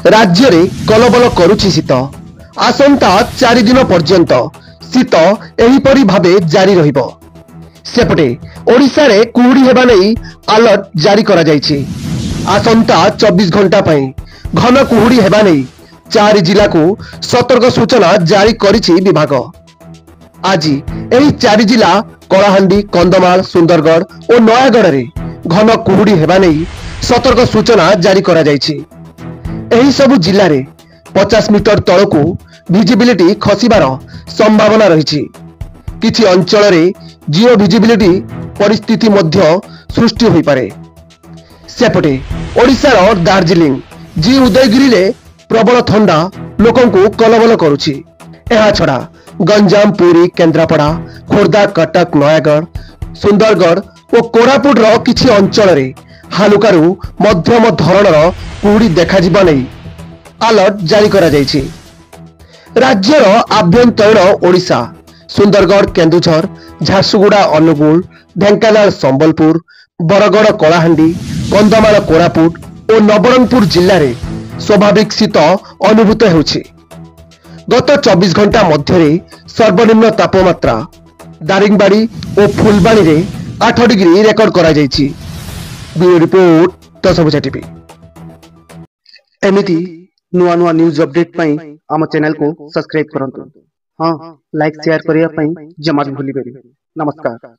राज्य रे कलबल करुछि शीत आसंता 4 दिन पर्यंत शीत एहिपरि भावे जारी रहिबो। सेपटे ओडिशा रे कुहुडी हेबा नै अलर्ट जारी करा जायछि। आसंता 24 घंटा पई घन कुहुडी हेबा नै 4 जिला को सतर्क सूचना जारी करिछि विभाग। आज एही 4 जिला कलाहांडी, कंधमाल, सुंदरगढ़ और नयागढ़ रे घन कुहुडी हेबा नै सतर्क सूचना जारी करा जायछि। एही सब जिल्ला रे 50 मीटर तळको विजिबिलिटी खसिबार संभावना रहिछि। किछि अंचल रे जियो विजिबिलिटी परिस्थिति मध्य सृष्टि होई पारे। सेपटे ओडिशा रो दार्जिलिंग, जी उदयगिरी रे प्रबल ठंडा लोकन को कलबल करुछि। एहा छडा गंजाम, पुरी, केन्द्रापड़ा, खोर्धा, कटक, नयागढ़, सुंदरगढ़ और कोरापुट रो किछि अंचल रे हालुकारु मध्यम धरणर कुहुडी देखा जिबा नै अलर्ट जारी करा जायछि। राज्यर आभ्यंतरीण ओडिशा, सुंदरगढ़, केन्दुझर, झारसुगुड़ा, अनुगुल, ढेंकानाल, संबलपुर, बरगड़, कलाहांडी, कंधमाल, कोरापुट और नवरंगपुर जिल्ला रे स्वाभाविक शीत अनुभूत हेउछि। गत 24 घंटा मध्य सर्वनिम्न तापमात्रा दारिंगबाड़ी और फुलबाणी रे 8 डिग्री रेकर्ड करा जायछि। Bureau report Dashabhuja TV. एमिति नुआ नुआ न्यूज अपडेट पई आम चैनल को सब्सक्राइब करंतु। हाँ, लाइक शेयर करिया पई जमा भी भूली बेरी। नमस्कार।